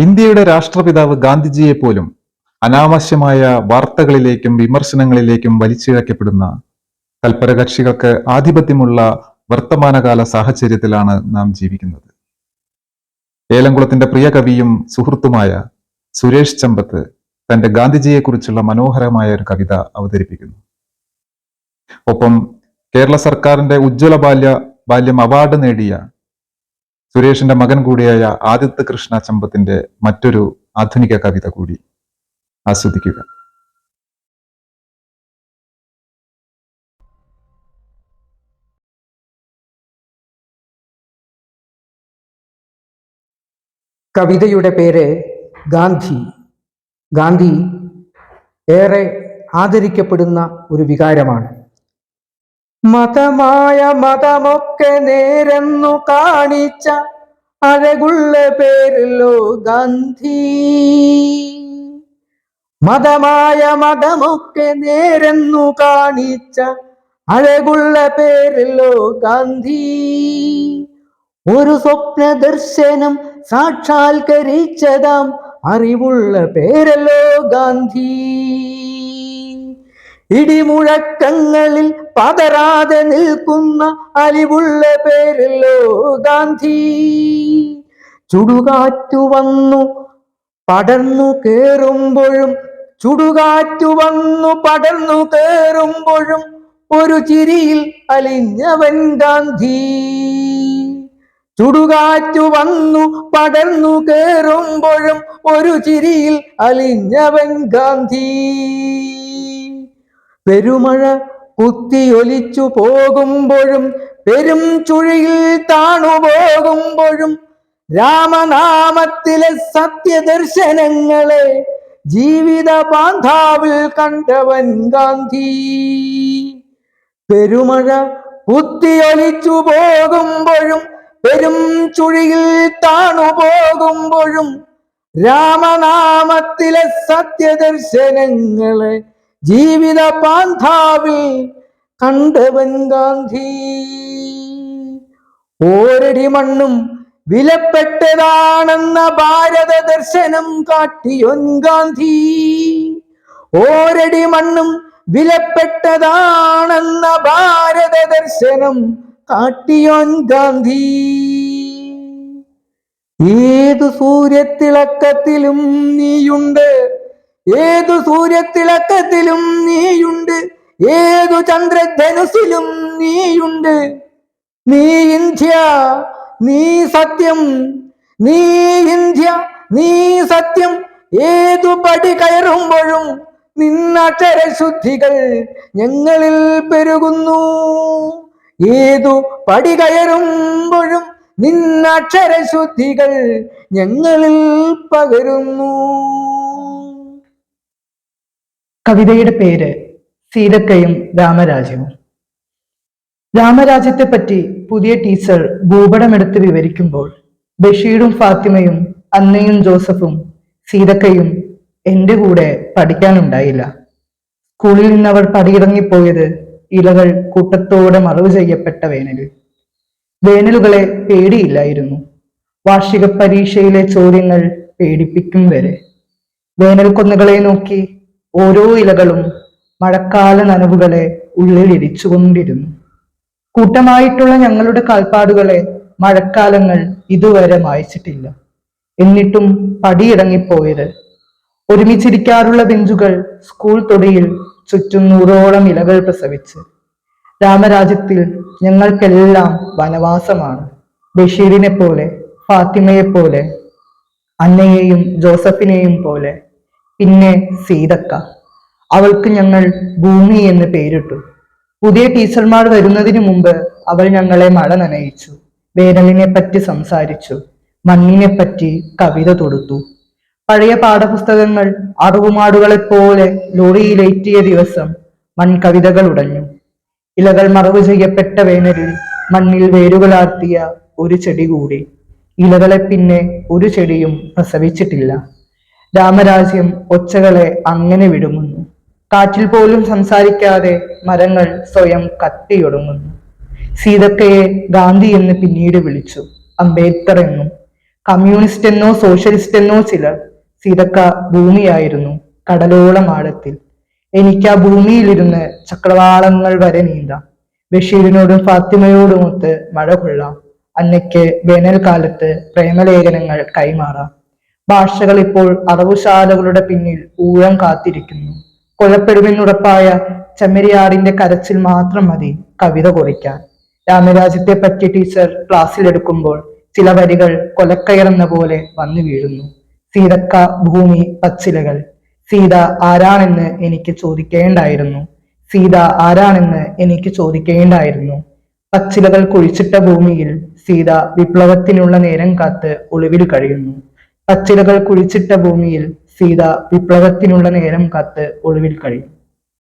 ഇന്ത്യയുടെ രാഷ്ട്രപിതാവ് ഗാന്ധിജിയെ പോലും അനാവശ്യമായ വാർത്തകളിലേക്കും വിമർശനങ്ങളിലേക്കും വലിച്ചിഴക്കപ്പെടുന്ന തൽപരകക്ഷികൾക്ക് ആധിപത്യമുള്ള വർത്തമാനകാല സാഹചര്യത്തിലാണ് നാം ജീവിക്കുന്നത്. ഏലംകുളത്തിന്റെ പ്രിയ കവിയും സുഹൃത്തുമായ സുരേഷ് ചമ്പത്ത് തന്റെ ഗാന്ധിജിയെക്കുറിച്ചുള്ള മനോഹരമായ ഒരു കവിത അവതരിപ്പിക്കുന്നു. ഒപ്പം കേരള സർക്കാരിന്റെ ഉജ്ജ്വല ബാല്യം അവാർഡ് നേടിയ സുരേഷിന്റെ മകൻ കൂടിയായ ആദിത്യ കൃഷ്ണ ചമ്പത്തിന്റെ മറ്റൊരു ആധുനിക കവിത കൂടി ആസ്വദിക്കുക. കവിതയുടെ പേര് ഗാന്ധി. ഗാന്ധി ഏറെ ആദരിക്കപ്പെടുന്ന ഒരു വികാരമാണ്. മതമായ മതമൊക്കെ നേരെന്നു കാണിച്ച അഴകുള്ള പേരല്ലോ ഗാന്ധി. മതമായ മതമൊക്കെ നേരെന്നു കാണിച്ച അഴകുള്ള പേരല്ലോ ഗാന്ധി. ഒരു സ്വപ്ന ദർശനം സാക്ഷാത്കരിച്ചതാം അറിവുള്ള പേരല്ലോ ഗാന്ധി. ഇടിമുഴക്കങ്ങളിൽ പതറാതെ നിൽക്കുന്ന അലിവുള്ള പേരല്ലോ ഗാന്ധി. ചുടുകാറ്റു വന്നു പടർന്നു കേറുമ്പോഴും ഒരു ചിരിയിൽ അലിഞ്ഞവൻ ഗാന്ധി. ചുടുകാറ്റു വന്നു പടർന്നു കേറുമ്പോഴും ഒരു ചിരിയിൽ അലിഞ്ഞവൻ ഗാന്ധി. പെരുമഴ കുത്തിയൊലിച്ചു പോകുമ്പോഴും പെരും ചുഴിയിൽ താണുപോകുമ്പോഴും രാമനാമത്തിലെ സത്യദർശനങ്ങളെ ജീവിത പാന്താവിൽ കണ്ടവൻ ഗാന്ധി. പെരുമഴ കുത്തിയൊലിച്ചു പോകുമ്പോഴും പെരും ചുഴിയിൽ താണുപോകുമ്പോഴും രാമനാമത്തിലെ സത്യദർശനങ്ങളെ ജീവിത പാന്താവിൽ കണ്ടവൻ ഗാന്ധി. ഓരടി മണ്ണും വിലപ്പെട്ടതാണെന്ന ഭാരത ദർശനം കാട്ടിയോൻ ഗാന്ധി. ഓരടി മണ്ണും വിലപ്പെട്ടതാണെന്ന ഭാരത ദർശനം കാട്ടിയോൻ ഗാന്ധി. ഏതു സൂര്യത്തിളക്കത്തിലും നീയുണ്ട്, ഏതു സൂര്യത്തിളക്കത്തിലും നീയുണ്ട്, ഏതു ചന്ദ്രധനുസിലും നീയുണ്ട്. നീ ഇന്ത്യ, നീ സത്യം, നീ ഇന്ത്യ, നീ സത്യം. ഏതു പടി കയറുമ്പോഴും നിന്നക്ഷരശുദ്ധികൾ ഞങ്ങളിൽ പെരുകുന്നു. ഏതു പടി കയറുമ്പോഴും നിന്നക്ഷരശുദ്ധികൾ ഞങ്ങളിൽ പകരുന്നു. കവിതയുടെ പേര് സീതക്കയും രാമരാജ്യവും. രാമരാജ്യത്തെ പറ്റി പുതിയ ടീച്ചർ ഭൂപടമെടുത്ത് വിവരിക്കുമ്പോൾ ബഷീറും ഫാത്തിമയും അന്നയും ജോസഫും സീതക്കയും എന്റെ കൂടെ പഠിക്കാനുണ്ടായില്ല. സ്കൂളിൽ നിന്നവർ പടിയിറങ്ങിപ്പോയത് ഇലകൾ കൂട്ടത്തോടെ മറവ് ചെയ്യപ്പെട്ട വേനലിൽ. വേനലുകളെ പേടിയില്ലായിരുന്നു. വാർഷിക പരീക്ഷയിലെ ചോദ്യങ്ങൾ പേടിപ്പിക്കും വരെ. വേനൽ കൊന്നുകളെ നോക്കി ഓരോ ഇലകളും മഴക്കാല നനവുകളെ ഉള്ളിലിരിച്ചുകൊണ്ടിരുന്നു. കൂട്ടമായിട്ടുള്ള ഞങ്ങളുടെ കാൽപ്പാടുകളെ മഴക്കാലങ്ങൾ ഇതുവരെ മായ്ച്ചിട്ടില്ല. എന്നിട്ടും പടിയിറങ്ങിപ്പോയത്. ഒരുമിച്ചിരിക്കാറുള്ള ബെഞ്ചുകൾ സ്കൂൾ തൊടിയിൽ ചുറ്റും 100ഓളം ഇലകൾ പ്രസവിച്ച്. രാമരാജ്യത്തിൽ ഞങ്ങൾക്കെല്ലാം വനവാസമാണ്. ബഷീറിനെ പോലെ, ഫാത്തിമയെ പോലെ, അന്നയെയും ജോസഫിനെയും പോലെ. പിന്നെ സീതക്ക, അവൾക്ക് ഞങ്ങൾ ഭൂമി എന്ന് പേരിട്ടു. പുതിയ ടീച്ചർമാർ വരുന്നതിന് മുമ്പ് അവൾ ഞങ്ങളെ മഴ നനയിച്ചു, വേനലിനെ പറ്റി സംസാരിച്ചു, മണ്ണിനെ പറ്റി കവിത തൊടുത്തു. പഴയ പാഠപുസ്തകങ്ങൾ അറുവുമാടുകളെപ്പോലെ ലോറിയിലേറ്റിയ ദിവസം മൺകവിതകൾ ഉടഞ്ഞു. ഇലകൾ മറവ് ചെയ്യപ്പെട്ട വേനലിൽ മണ്ണിൽ വേരുകളാർത്തിയ ഒരു ചെടി കൂടി. ഇലകളെ പിന്നെ ഒരു ചെടിയും പ്രസവിച്ചിട്ടില്ല. രാമരാജ്യം ഒച്ചകളെ അങ്ങനെ വിടുങ്ങുന്നു. കാറ്റിൽ പോലും സംസാരിക്കാതെ മരങ്ങൾ സ്വയം കത്തിയൊടുങ്ങുന്നു. സീതക്കയെ ഗാന്ധി എന്ന് പിന്നീട് വിളിച്ചു, അംബേദ്കർ എന്നും. കമ്മ്യൂണിസ്റ്റ് എന്നോ സോഷ്യലിസ്റ്റ് എന്നോ ചിലർ. സീതക്ക ഭൂമിയായിരുന്നു, കടലോളം ആഴത്തിൽ. എനിക്ക് ആ ഭൂമിയിലിരുന്ന് ചക്രവാളങ്ങൾ വരെ നീന്താം. ബഷീറിനോടും ഫാത്തിമയോടുമൊത്ത് മഴ കൊള്ളാം. അന്നയ്ക്ക് വേനൽക്കാലത്ത് പ്രേമലേഖനങ്ങൾ കൈമാറാം. ഭാഷകൾ ഇപ്പോൾ അറവുശാലകളുടെ പിന്നിൽ ഊഴം കാത്തിരിക്കുന്നു. കൊല്ലപ്പെടുമെന്നുറപ്പായ ചെമ്മരിയാടിന്റെ കരച്ചിൽ മാത്രം മതി കവിത കുറിക്കാൻ. രാമരാജ്യത്തെ പറ്റി ടീച്ചർ ക്ലാസ്സിലെടുക്കുമ്പോൾ ചില വരികൾ കൊലക്കയറെന്ന പോലെ വന്നു വീഴുന്നു. സീതക്ക, ഭൂമി, പച്ചിലകൾ. സീത ആരാണെന്ന് എനിക്ക് ചോദിക്കേണ്ടായിരുന്നു. സീത ആരാണെന്ന് എനിക്ക് ചോദിക്കേണ്ടായിരുന്നു. പച്ചിലകൾ കുഴിച്ചിട്ട ഭൂമിയിൽ സീത വിപ്ലവത്തിനുള്ള നേരം കാത്ത് ഒളിവിൽ കഴിയുന്നു. പച്ചിലകൾ കുഴിച്ചിട്ട ഭൂമിയിൽ സീത വിപ്ലവത്തിനുള്ള നേരം കാത്ത് ഒളിവിൽ കഴിയും.